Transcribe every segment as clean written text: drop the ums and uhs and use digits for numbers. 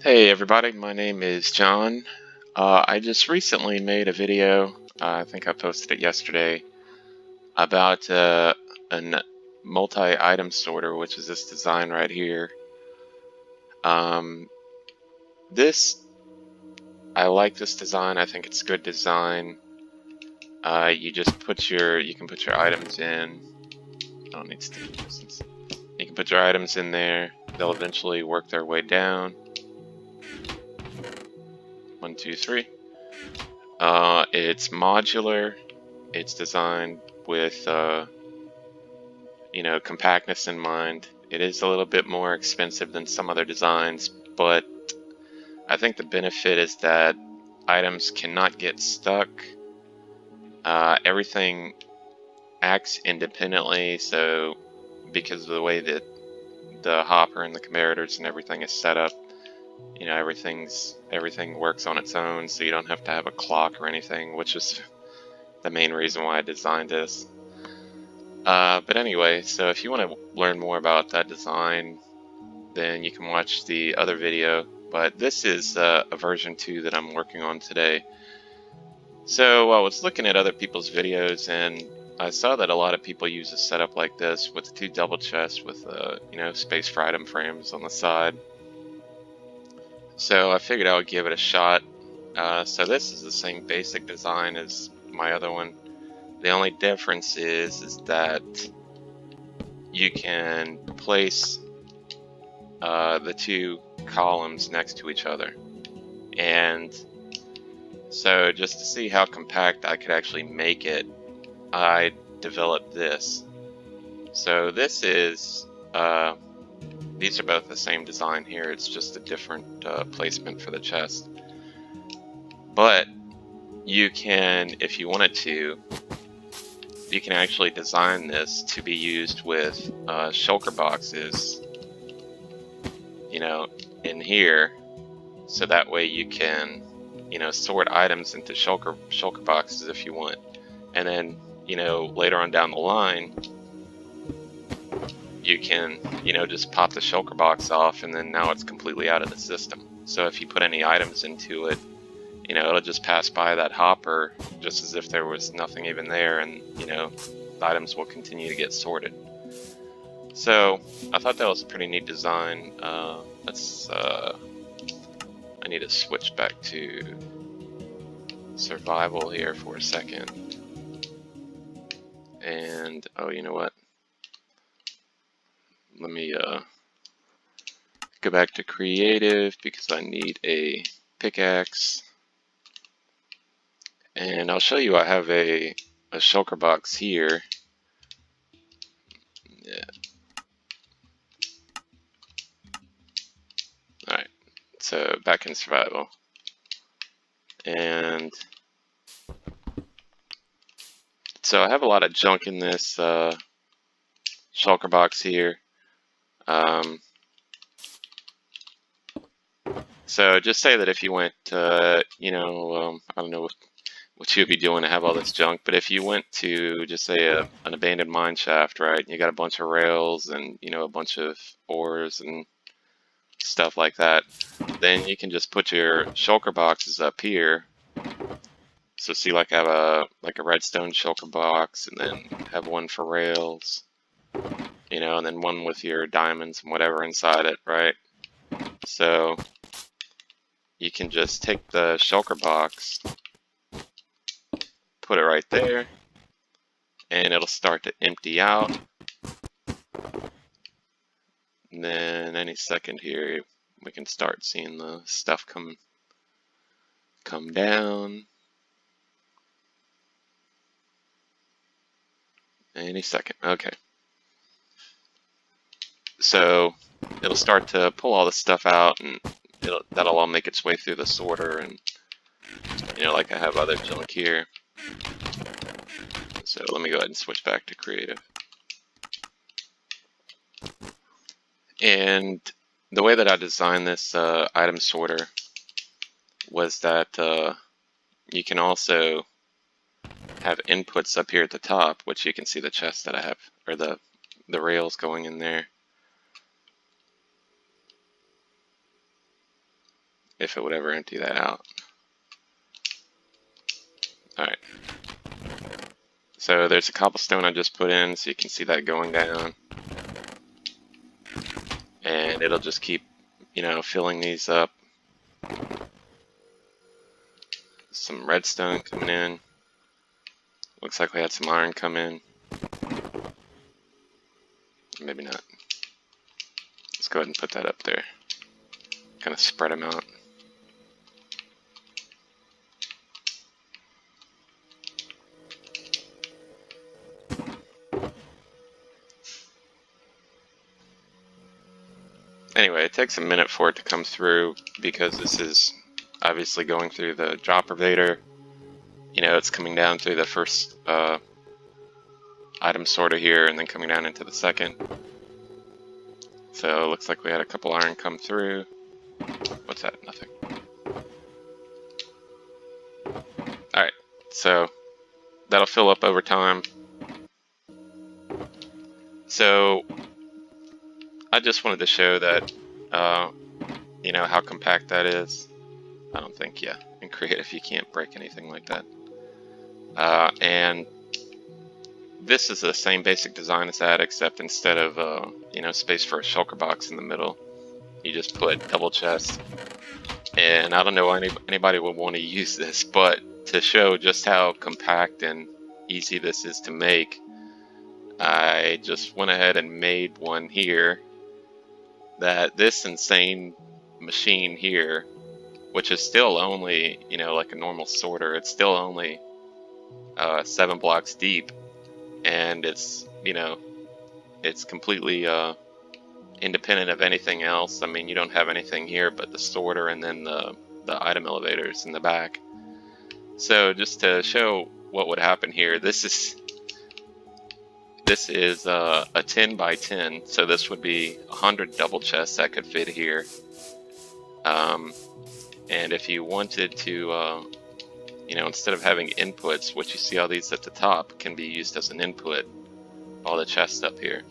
Hey everybody, my name is John. I just recently made a video, I think I posted it yesterday, about a multi-item sorter, which is this design right here. I like this design. I think it's good design. You can put your items in. I don't need sticky distance. You can put your items in there. They'll eventually work their way down. 1, 2, 3. It's modular. It's designed with, compactness in mind. It is a little bit more expensive than some other designs, but I think the benefit is that items cannot get stuck. Everything acts independently, so because of the way that the hopper and the comparators and everything is set up, everything works on its own, so you don't have to have a clock or anything, which is the main reason why I designed this. But anyway, so if you want to learn more about that design, then you can watch the other video. But this is a version 2 that I'm working on today. So I was looking at other people's videos, and I saw that a lot of people use a setup like this with 2 double chests with space for item frames on the side. So I figured I would give it a shot. So this is the same basic design as my other one. The only difference is that you can place the 2 columns next to each other. And so just to see how compact I could actually make it, I developed this. So this is, these are both the same design here, it's just a different placement for the chest. But you can, if you wanted to, you can actually design this to be used with shulker boxes, in here, so that way you can, sort items into shulker boxes if you want, and then, later on down the line, you can, just pop the shulker box off, and then now it's completely out of the system. So if you put any items into it, it'll just pass by that hopper just as if there was nothing even there, and the items will continue to get sorted. So I thought that was a pretty neat design. I need to switch back to survival here for a second. And oh, you know what? Let me go back to creative because I need a pickaxe. And I'll show you I have a shulker box here. Yeah. Alright, so back in survival. And so I have a lot of junk in this shulker box here. So just say that if you went, I don't know what you'd be doing to have all this junk, but if you went to just say an abandoned mine shaft, right, and you got a bunch of rails and a bunch of ores and stuff like that, then you can just put your shulker boxes up here. So see, like I have a redstone shulker box, and then have one for rails, and then one with your diamonds and whatever inside it, right? So you can just take the shulker box, put it right there, and it'll start to empty out. And then any second here, we can start seeing the stuff come down. Any second, okay. So it'll start to pull all this stuff out, and that'll all make its way through the sorter, and like I have other junk here. So let me go ahead and switch back to creative. And the way that I designed this item sorter was that you can also have inputs up here at the top, which you can see the chest that I have, or the rails going in there. if it would ever empty that out. Alright. So there's a cobblestone I just put in, so you can see that going down. And it'll just keep, you know, filling these up. Some redstone coming in. Looks like we had some iron come in. Maybe not. Let's go ahead and put that up there. Kind of spread them out. Anyway, it takes a minute for it to come through because this is obviously going through the drop elevator. You know, it's coming down through the first item sorter here and then coming down into the second. So it looks like we had a couple iron come through. What's that? Nothing. Alright, so that'll fill up over time. So I just wanted to show that, you know, how compact that is. I don't think, yeah, in creative you can't break anything like that. And this is the same basic design as that, except instead of, you know, space for a shulker box in the middle, you just put double chest. And I don't know why anybody would want to use this, but to show just how compact and easy this is to make, I just went ahead and made one here that this insane machine here, which is still only, you know, like a normal sorter, it's still only 7 blocks deep, and it's, you know, it's completely independent of anything else. I mean, you don't have anything here but the sorter and then the item elevators in the back. So just to show what would happen here, this is a 10 by 10, so this would be 100 double chests that could fit here. And if you wanted to, you know, instead of having inputs, what you see all these at the top can be used as an input, all the chests up here.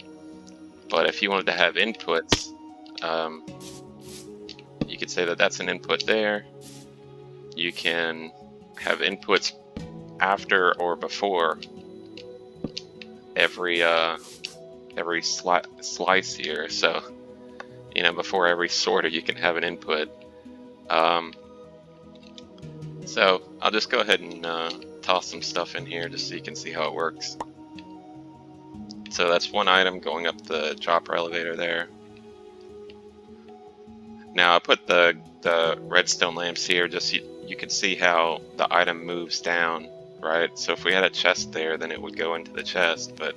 But if you wanted to have inputs, you could say that that's an input there. You can have inputs after or before every slice here. So, you know, before every sorter you can have an input. So I'll just go ahead and toss some stuff in here just so you can see how it works. So that's one item going up the dropper elevator there. Now I put the redstone lamps here just so you can see how the item moves down, right? So if we had a chest there, then it would go into the chest, but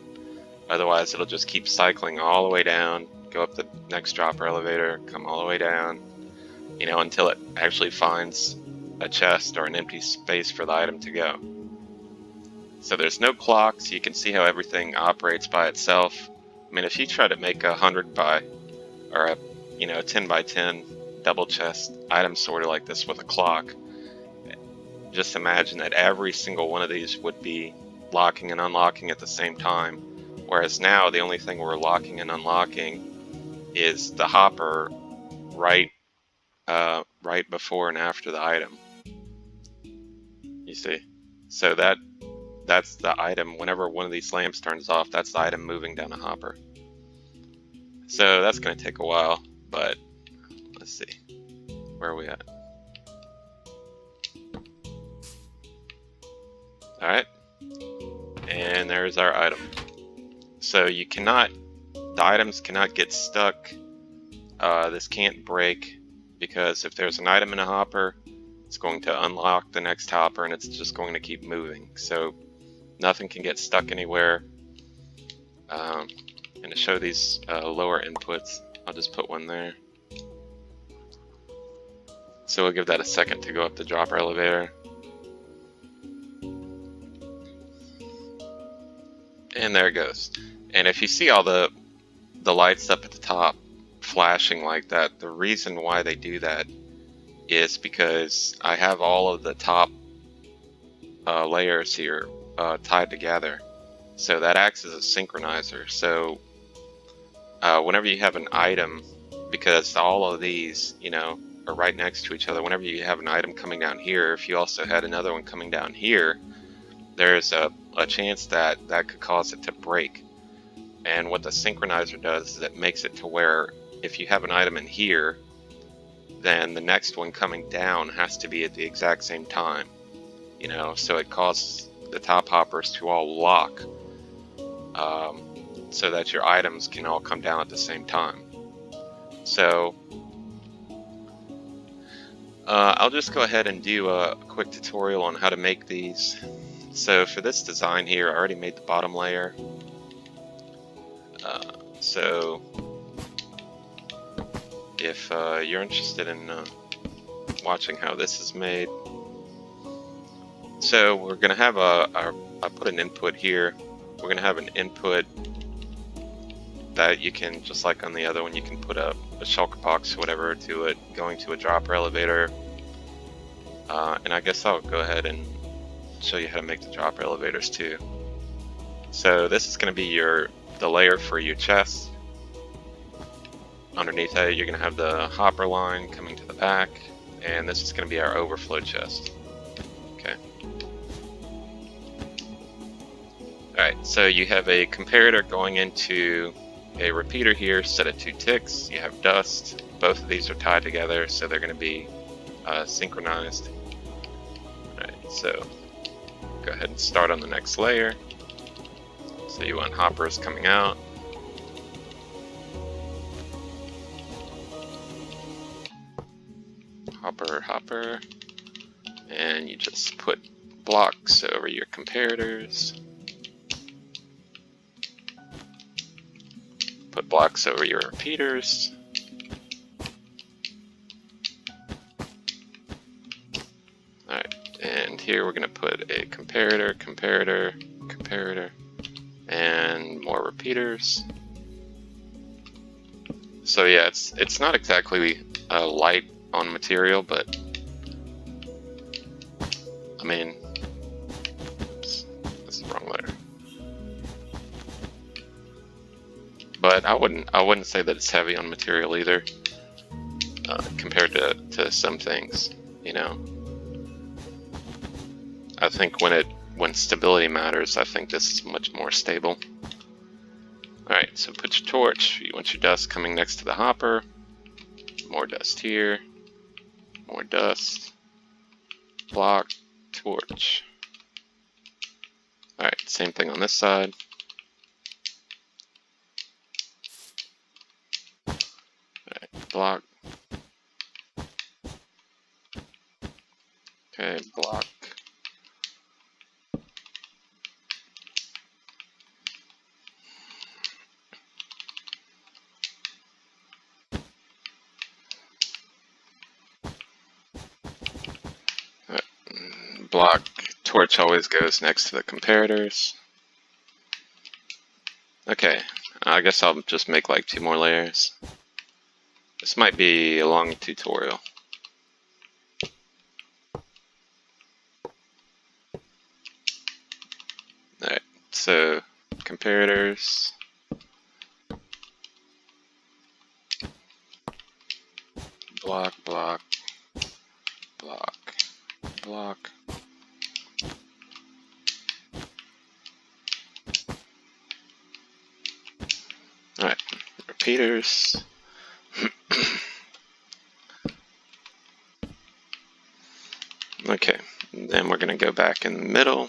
otherwise it'll just keep cycling all the way down, go up the next dropper elevator, come all the way down, you know, until it actually finds a chest or an empty space for the item to go. So there's no clock, so you can see how everything operates by itself. I mean, if you try to make a 100 by, or a, you know, 10 by 10 double chest item sorter like this with a clock, just imagine that every single one of these would be locking and unlocking at the same time. Whereas now the only thing we're locking and unlocking is the hopper right before and after the item. You see? So that's the item. Whenever one of these lamps turns off, that's the item moving down a hopper. So that's going to take a while, but let's see. Where are we at? Alright. And there's our item. So you cannot, the items cannot get stuck. This can't break, because if there's an item in a hopper, it's going to unlock the next hopper and it's just going to keep moving. So nothing can get stuck anywhere. And to show these lower inputs, I'll just put one there. So we'll give that a second to go up the dropper elevator. And there it goes. And if you see all the lights up at the top flashing like that, the reason why they do that is because I have all of the top layers here tied together. So that acts as a synchronizer. So whenever you have an item, because all of these, you know, are right next to each other, whenever you have an item coming down here, if you also had another one coming down here, there's a chance that that could cause it to break. And what the synchronizer does is it makes it to where if you have an item in here, then the next one coming down has to be at the exact same time. You know, so it causes the top hoppers to all lock, so that your items can all come down at the same time. So I'll just go ahead and do a quick tutorial on how to make these. So for this design here, I already made the bottom layer. So if you're interested in watching how this is made, so we're going to have I put an input here. We're going to have an input that you can, just like on the other one, you can put a shulker box or whatever to it, going to a dropper elevator. And I guess I'll go ahead and show you how to make the dropper elevators too. So this is going to be the layer for your chest. Underneath that, you're going to have the hopper line coming to the back, and this is going to be our overflow chest. Okay. Alright, so you have a comparator going into a repeater here set at 2 ticks. You have dust. Both of these are tied together, so they're going to be synchronized. Alright, so go ahead and start on the next layer. So you want hoppers coming out. Hopper, and you just put blocks over your comparators. Put blocks over your repeaters. Alright, and here we're going to put a comparator, and more repeaters. So yeah, it's not exactly light on material, but I mean, oops, this is the wrong letter. But I wouldn't say that it's heavy on material either, compared to some things, you know. I think when stability matters, I think this is much more stable. Alright, so put your torch. You want your dust coming next to the hopper. More dust here. More dust. Block. Torch. Alright, same thing on this side. Alright, block. Okay, block. Block. Torch always goes next to the comparators. Okay, I guess I'll just make like 2 more layers. This might be a long tutorial. Alright, so comparators. Block, block, block, block. Alright, repeaters. Okay, then we're going to go back in the middle.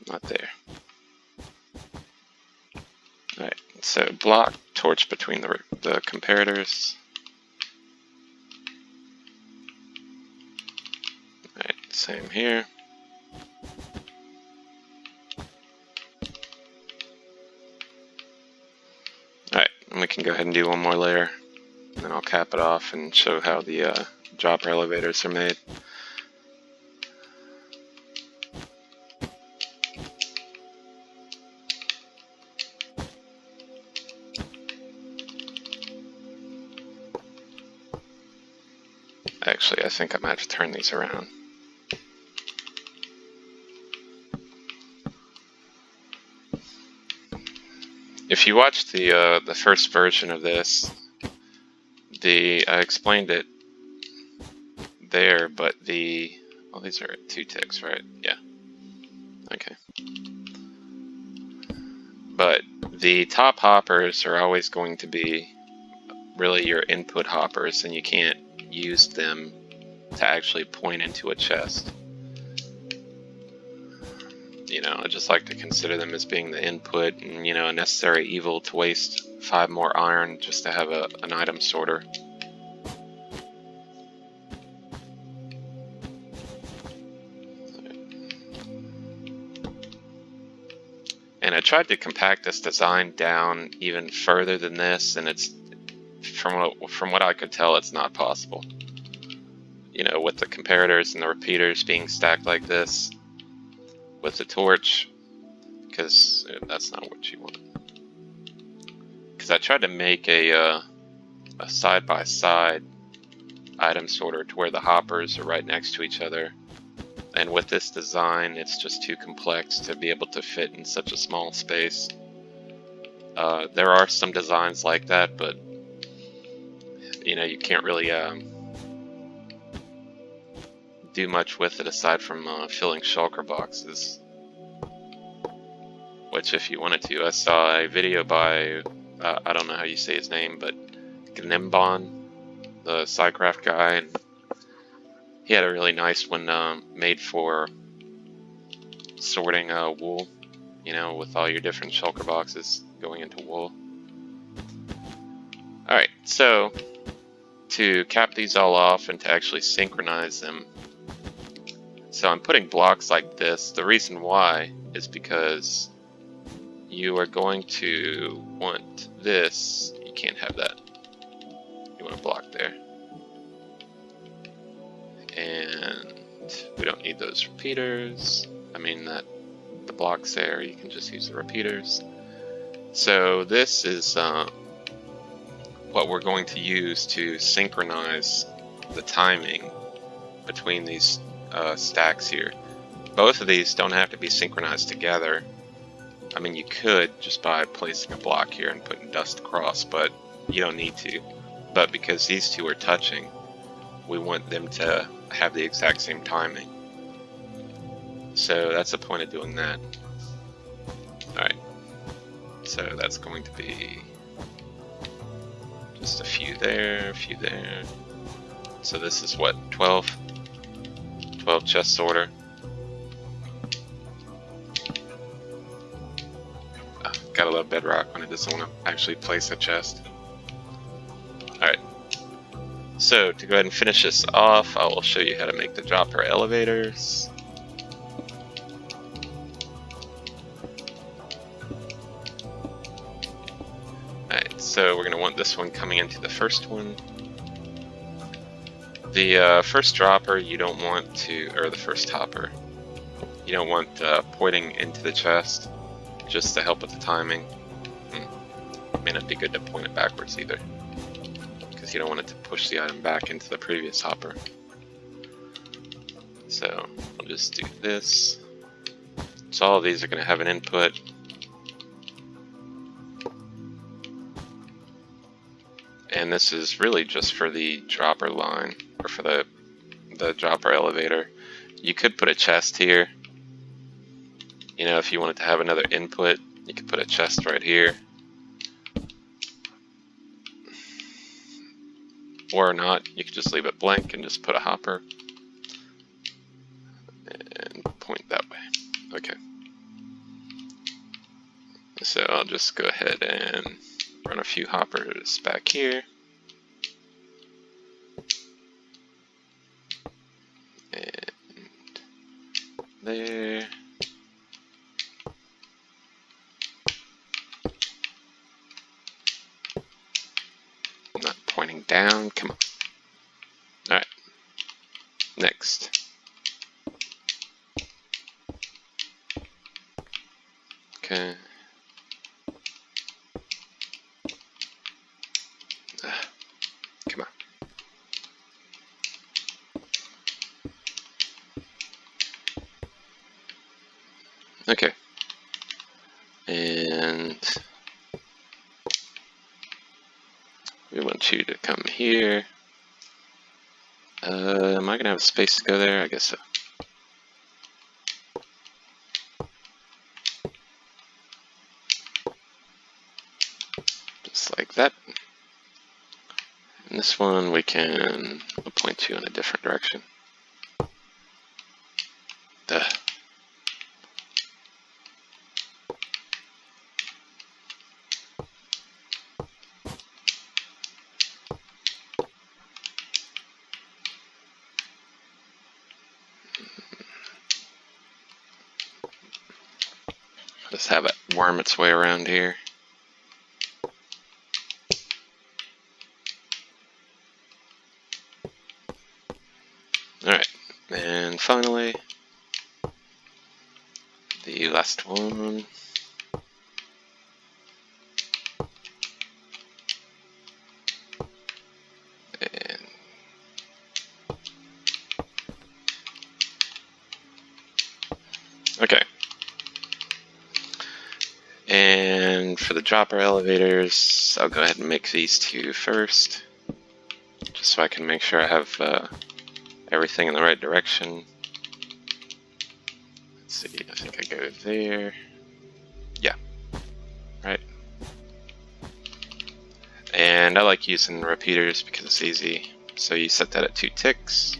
Not there. Alright, so block, torch between the comparators. Alright, same here. Alright, and we can go ahead and do one more layer. And then I'll cap it off and show how the dropper elevators are made. Actually, I think I might have to turn these around. If you watch the first version of this, I explained it there, but the... Oh, these are 2 ticks, right? Yeah. Okay. But the top hoppers are always going to be really your input hoppers, and you can't use them to actually point into a chest. You know, I just like to consider them as being the input and, you know, a necessary evil to waste 5 more iron just to have an item sorter. And I tried to compact this design down even further than this, and it's, from what I could tell, it's not possible. You know, with the comparators and the repeaters being stacked like this, with the torch, because that's not what you want. Because I tried to make a side-by-side item sorter to where the hoppers are right next to each other, and with this design it's just too complex to be able to fit in such a small space. There are some designs like that, but you know, you can't really do much with it aside from filling shulker boxes. Which, if you wanted to, I saw a video by, I don't know how you say his name, but Gnembon, the Psycraft guy, and he had a really nice one made for sorting wool, you know, with all your different shulker boxes going into wool. Alright, so to cap these all off and to actually synchronize them, so I'm putting blocks like this. The reason why is because you are going to want this. You can't have that. You want a block there. And we don't need those repeaters. I mean, that the blocks there, you can just use the repeaters. So this is what we're going to use to synchronize the timing between these stacks here. Both of these don't have to be synchronized together. I mean, you could just by placing a block here and putting dust across, but you don't need to. But because these two are touching, we want them to have the exact same timing. So that's the point of doing that. Alright, so that's going to be just a few there, a few there. So this is what, 12 chest sorter. Gotta love Bedrock when it doesn't want to actually place a chest. Alright, so to go ahead and finish this off, I will show you how to make the dropper elevators. Alright, so we're going to want this one coming into the first one. The first dropper you don't want to, or the first hopper, you don't want pointing into the chest, just to help with the timing. It may not be good to point it backwards either, because you don't want it to push the item back into the previous hopper. So I'll just do this. So all of these are going to have an input. And this is really just for the dropper line, or for the dropper elevator. You could put a chest here. You know, if you wanted to have another input, you could put a chest right here. Or not, you could just leave it blank and just put a hopper. And point that way. Okay. So I'll just go ahead and run a few hoppers back here. And there. I'm not pointing down, come on. Alright. Next. Okay. Come on. Okay. And we want you to come here. Am I gonna have space to go there? I guess so. Just like that. And this one we can point to in a different direction. Duh. Just have it worm its way around here. Alright, and finally, the last one. And okay. And for the dropper elevators, I'll go ahead and make these two first, just so I can make sure I have everything in the right direction. Let's see, I think I go there. Yeah, right. And I like using repeaters because it's easy. So you set that at 2 ticks.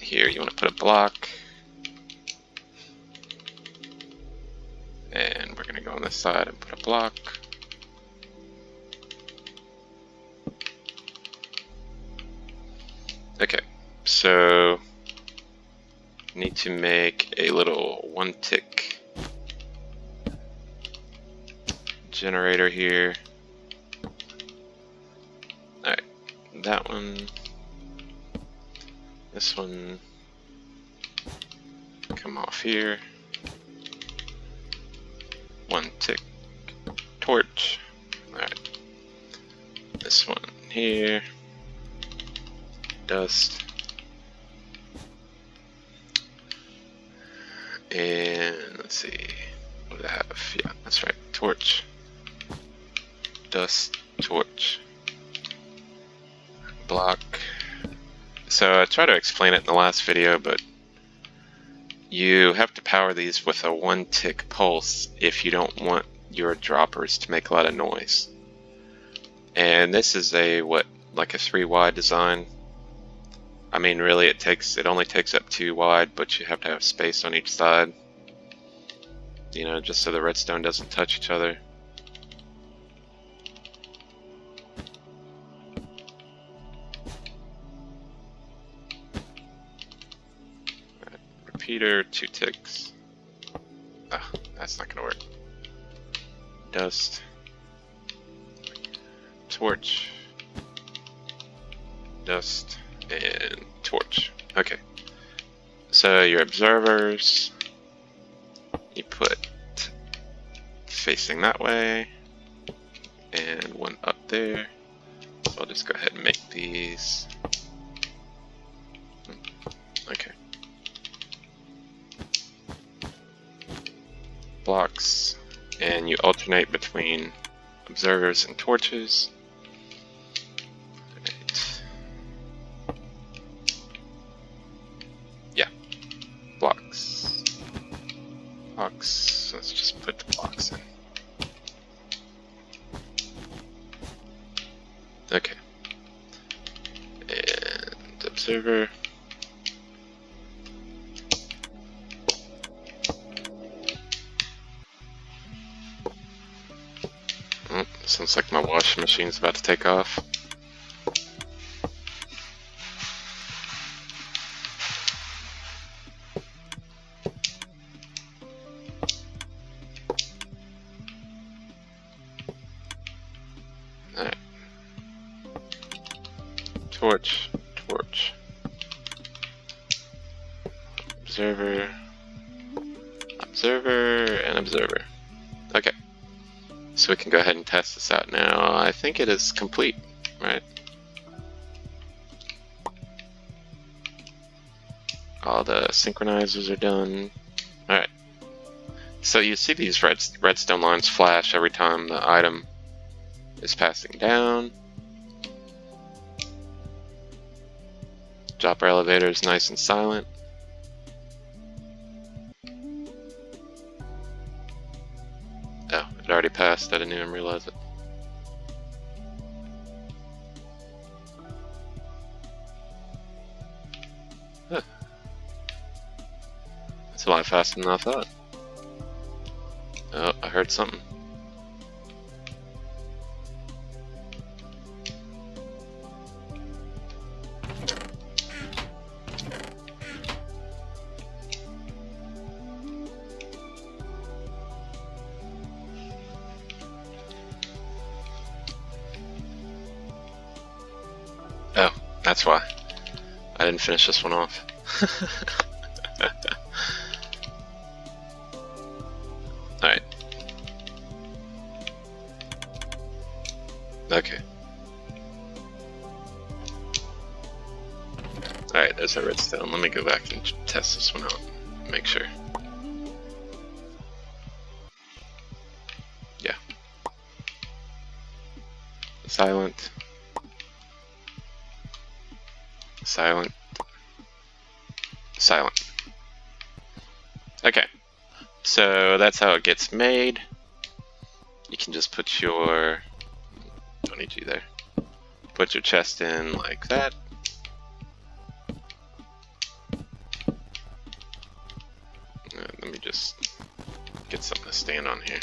Here you want to put a block. And we're going to go on this side and put a block. Okay, so need to make a little 1-tick generator here. Alright, that one, this one, come off here. 1-tick torch. Alright, this one here. Dust. And let's see, what do I have? Yeah, that's right, torch. Dust, torch. Block. So I tried to explain it in the last video, but you have to power these with a 1-tick pulse if you don't want your droppers to make a lot of noise. And this is like a 3 wide design. I mean, really, it only takes up 2 wide, but you have to have space on each side. You know, just so the redstone doesn't touch each other. Right, repeater, 2 ticks. Ah, that's not gonna work. Dust. Torch. Dust. And torch. Okay. So your observers, you put facing that way, and one up there. So I'll just go ahead and make these. Okay. Blocks, and you alternate between observers and torches. Blocks. Let's just put the blocks in. Okay. And observer. Oh, sounds like my washing machine's about to take off. Alright. Torch, torch. Observer, observer, and observer. Okay. So we can go ahead and test this out now. I think it is complete, right? All the synchronizers are done. Alright. So you see these redstone lines flash every time the item is passing down. Dropper elevator is nice and silent. Oh, it already passed. I didn't even realize it. Huh. That's a lot faster than I thought. Oh, I heard something. Oh, that's why. I didn't finish this one off. Alright. Okay. Alright, there's a redstone. Let me go back and test this one out. Make sure. Yeah. Silent. Silent. Silent. Okay. So that's how it gets made. You can just put your... Don't need you there. Put your chest in like that. Let me just get something to stand on here.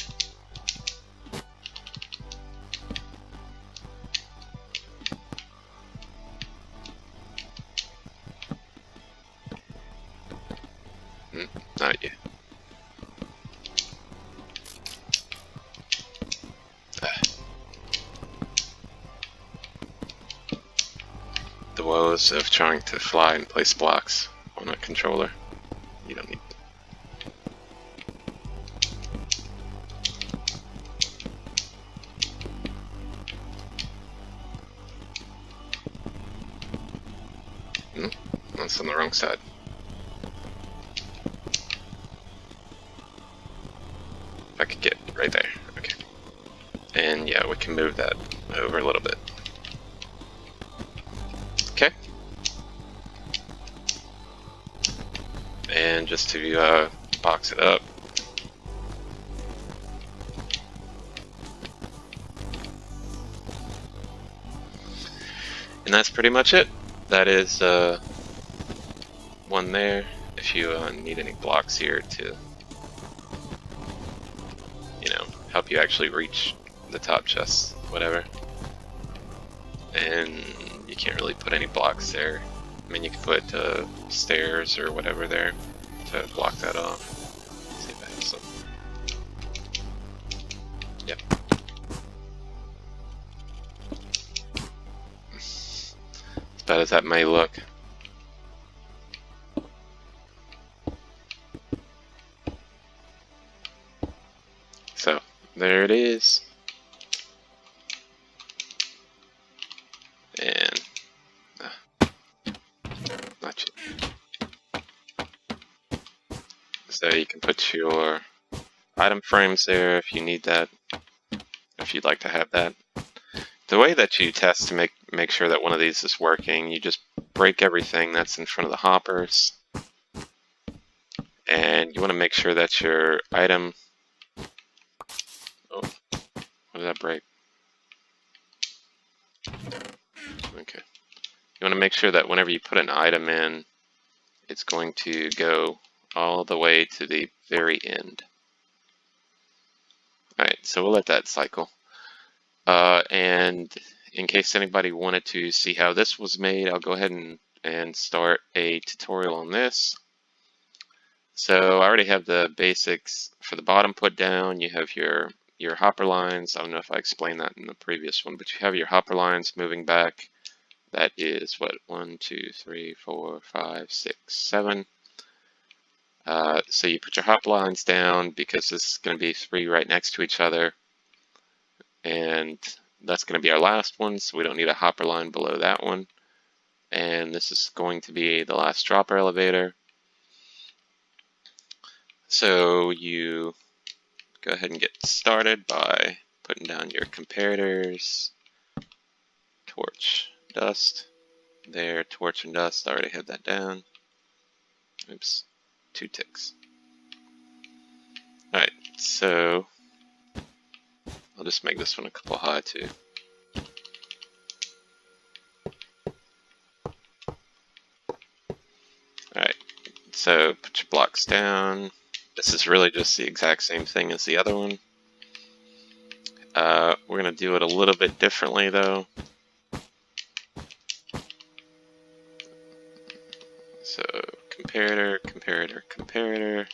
Not you. The woes of trying to fly and place blocks on a controller. You don't need. That's on the wrong side. If I could get right there. Okay. And yeah, we can move that over a little bit. Okay. And just to box it up. And that's pretty much it. That is one there. If you need any blocks here to, you know, help you actually reach the top chest, whatever. And you can't really put any blocks there. I mean, you can put stairs or whatever there to block that off. Let's see if I have some. Yep. As bad as that may look. So, there it is. And not yet. So you can put your item frames there if you need that, if you'd like to have that. The way that you test to make sure that one of these is working, you just break everything that's in front of the hoppers, and you want to make sure that your item. Oh, what did that break? Okay. You want to make sure that whenever you put an item in, it's going to go all the way to the very end. Alright, so we'll let that cycle. And in case anybody wanted to see how this was made, I'll go ahead and start a tutorial on this. So I already have the basics for the bottom put down. You have your hopper lines. I don't know if I explained that in the previous one, but you have your hopper lines moving back. That is what, 1, 2, 3, 4, 5, 6, 7. So you put your hopper lines down because this is going to be 3 right next to each other. And that's going to be our last one, so we don't need a hopper line below that one. And this is going to be the last dropper elevator. So you go ahead and get started by putting down your comparators, torch, dust, there, torch and dust, I already had that down. Oops, 2 ticks. Alright, so I'll just make this one a couple high too. Alright, so put your blocks down. This is really just the exact same thing as the other one. We're going to do it a little bit differently though. So comparator, comparator, comparator.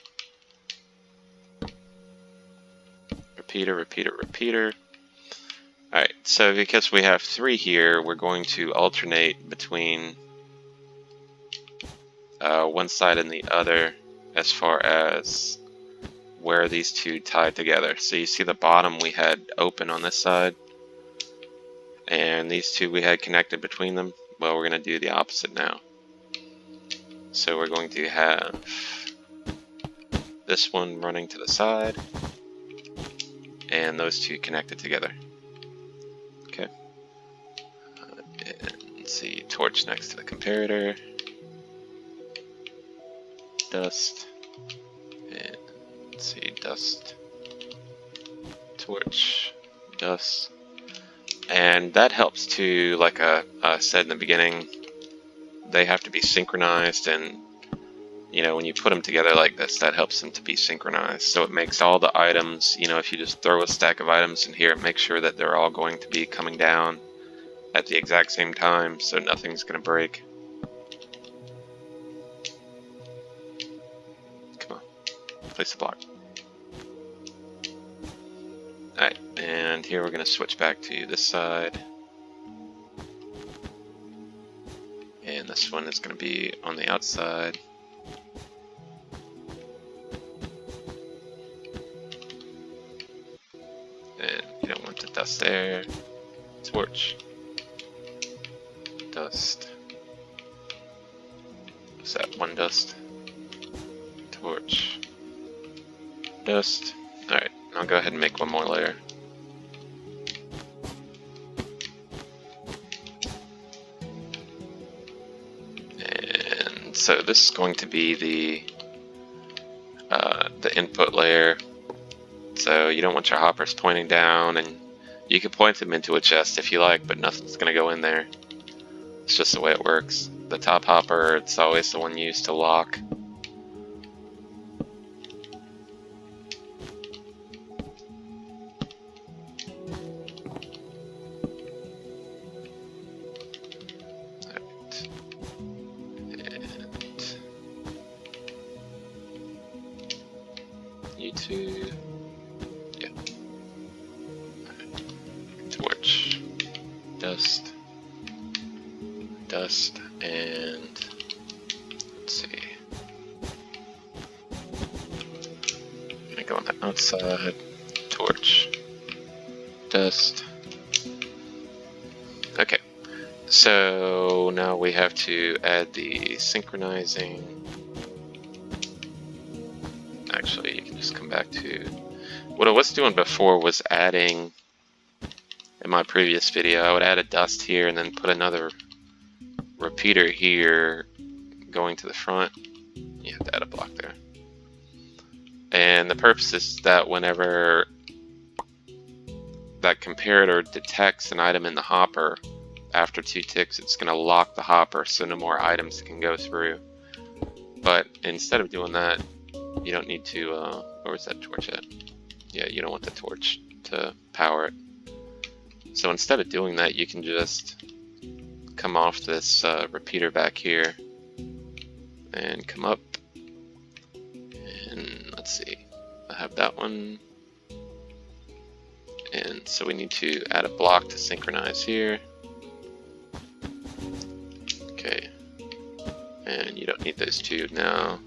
Repeater, repeater, repeater. Alright, so because we have 3 here, we're going to alternate between one side and the other as far as where these two tie together. So you see the bottom we had open on this side, and these two we had connected between them. Well, we're going to do the opposite now. So we're going to have this one running to the side, and those two connected together. Okay. And let's see, torch next to the comparator. Dust. And let's see, dust. Torch. Dust. And that helps to, like I said in the beginning, they have to be synchronized, and you know, when you put them together like this, that helps them to be synchronized. So it makes all the items, you know, if you just throw a stack of items in here, it makes sure that they're all going to be coming down at the exact same time, so nothing's going to break. Come on, place a block. Alright, and here we're going to switch back to this side. And this one is going to be on the outside. And you don't want the dust there. Torch. Dust. What's that? 1 dust. Torch. Dust. Alright, I'll go ahead and make 1 more layer. And so this is going to be the input layer. So you don't want your hoppers pointing down, and you can point them into a chest if you like, but nothing's going to go in there. It's just the way it works. The top hopper, it's always the one used to lock. V.2, yeah. Torch, dust, dust, and let's see. I'm gonna go on the outside. Torch, dust. Okay, so now we have to add the synchronizing. Actually, you can just come back to what I was doing before. Was adding, in my previous video, I would add a dust here and then put another repeater here going to the front. You have to add a block there. And the purpose is that whenever that comparator detects an item in the hopper, after 2 ticks, it's going to lock the hopper so no more items can go through. But instead of doing that, you don't need to, where was that torch at? Yeah, you don't want the torch to power it. So instead of doing that, you can just come off this repeater back here and come up. And let's see, I have that one. And so we need to add a block to synchronize here. Okay, and you don't need those 2 now.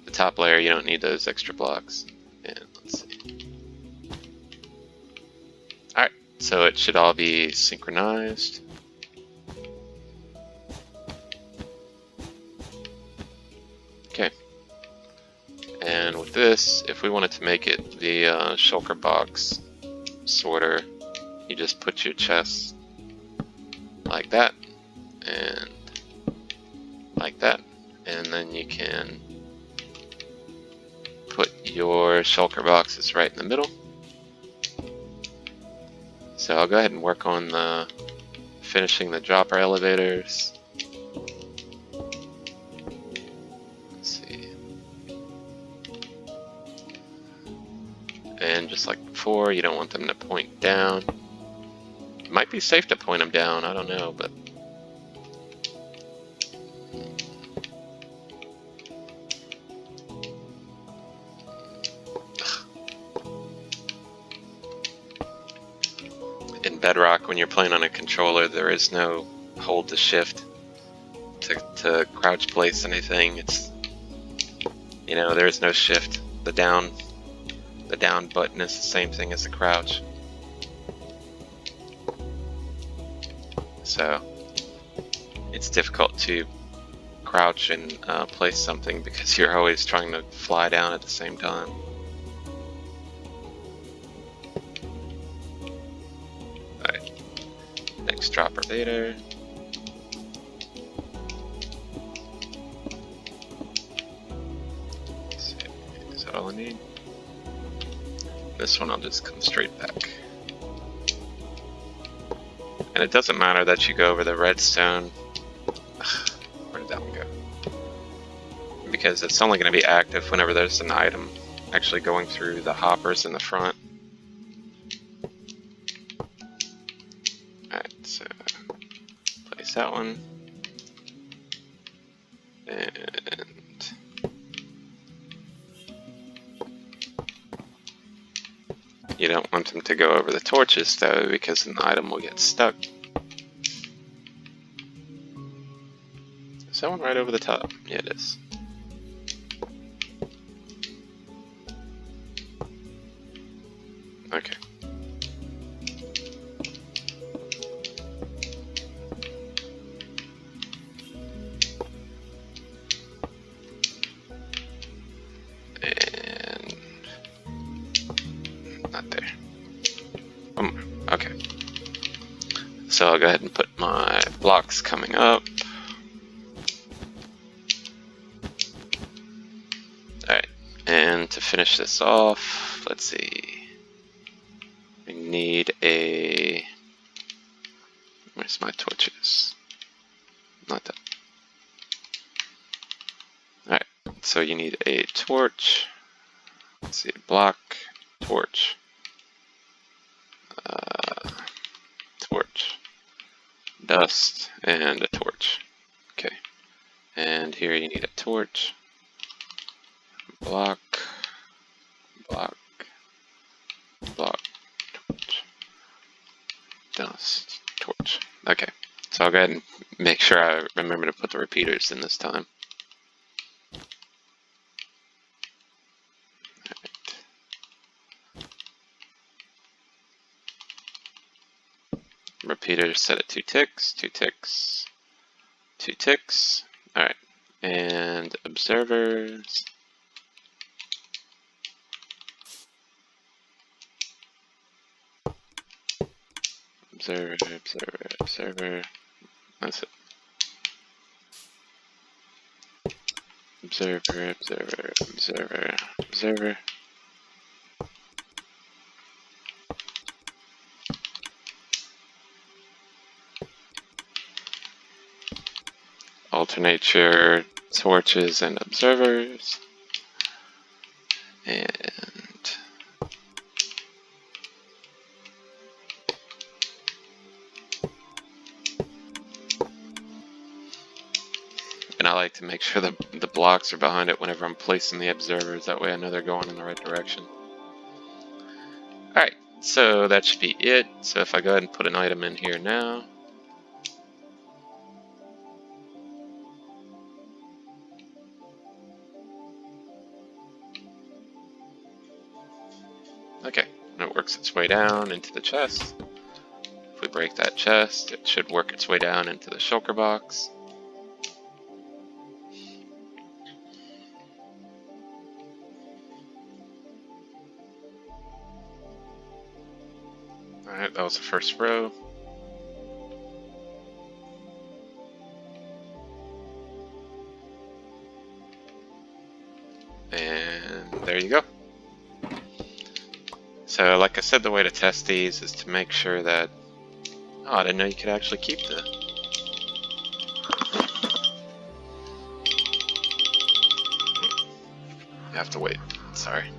The top layer, you don't need those extra blocks. And let's see. Alright, so it should all be synchronized. Okay. And with this, if we wanted to make it the shulker box sorter, you just put your chests like that. and like that. And then you can put your shulker boxes right in the middle. So I'll go ahead and work on the finishing the dropper elevators. Let's see. And just like before, you don't want them to point down. It might be safe to point them down, I don't know, but in Bedrock, when you're playing on a controller, there is no hold to shift to crouch place anything. It's, you know, there is no shift. The down button is the same thing as the crouch. So it's difficult to crouch and place something because you're always trying to fly down at the same time. Alright, next dropper later. Let's see, is that all I need? This one I'll just come straight back. And it doesn't matter that you go over the redstone. Where did that one go? Because it's only going to be active whenever there's an item actually going through the hoppers in the front. Alright, so place that one. And you don't want them to go over the torches though, because then the item will get stuck. Is that one right over the top? Yeah, it is. Okay. And not there. One more. Okay. So I'll go ahead and put my blocks coming up. Alright, and to finish this off, let's see. We need a... Where's my torches? Not that. Alright, so you need a torch. Let's see, block, torch. Torch. Dust, and a torch. Okay. And here you need a torch. Block. Block. Block. Torch. Dust. Torch. Okay. So I'll go ahead and make sure I remember to put the repeaters in this time. Repeater set at 2 ticks, 2 ticks, 2 ticks. Alright, and observers. Observer, observer, observer. That's it. Observer, observer, observer, observer. Alternate your torches and observers. And I like to make sure the blocks are behind it whenever I'm placing the observers. That way I know they're going in the right direction. Alright, so that should be it. So if I go ahead and put an item in here now. Okay, and it works its way down into the chest. If we break that chest, it should work its way down into the shulker box. Alright, that was the first row. And there you go. So like I said, the way to test these is to make sure that... Oh, I didn't know you could actually keep the... You have to wait. Sorry.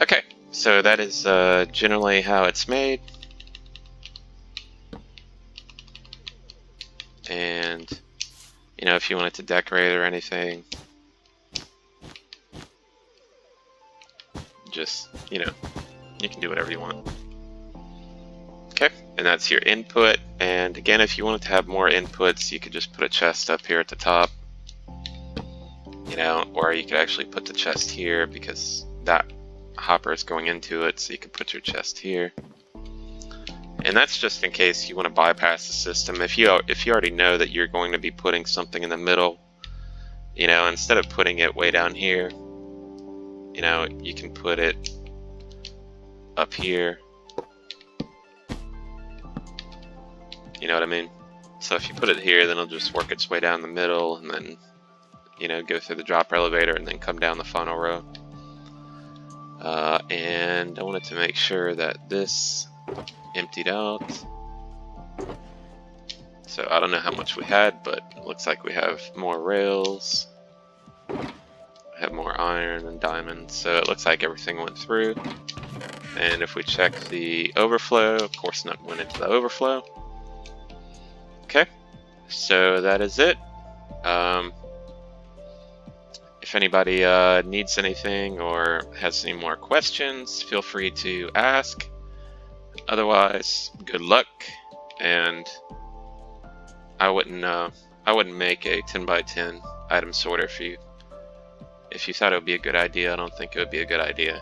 Okay, so that is generally how it's made. And, you know, if you wanted to decorate or anything, just, you know, you can do whatever you want. Okay, and that's your input. And again, if you wanted to have more inputs, you could just put a chest up here at the top. You know, or you could actually put the chest here because that hopper is going into it, so you could put your chest here. And that's just in case you want to bypass the system. If you already know that you're going to be putting something in the middle, you know, instead of putting it way down here, you know, you can put it up here. You know what I mean? So if you put it here, then it'll just work its way down the middle and then, you know, go through the drop elevator and then come down the final row. And I wanted to make sure that this emptied out. So I don't know how much we had, but it looks like we have more rails. We have more iron and diamonds, so it looks like everything went through. And if we check the overflow, of course nothing went into the overflow. Okay, so that is it. If anybody needs anything or has any more questions, feel free to ask. Otherwise, good luck, and I wouldn't make a 10 by 10 item sorter for you. If you thought it would be a good idea, I don't think it would be a good idea.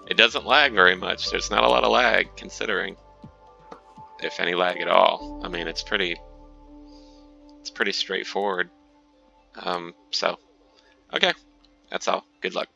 It doesn't lag very much. There's not a lot of lag, considering, if any lag at all. I mean, it's pretty straightforward. So, okay, that's all. Good luck.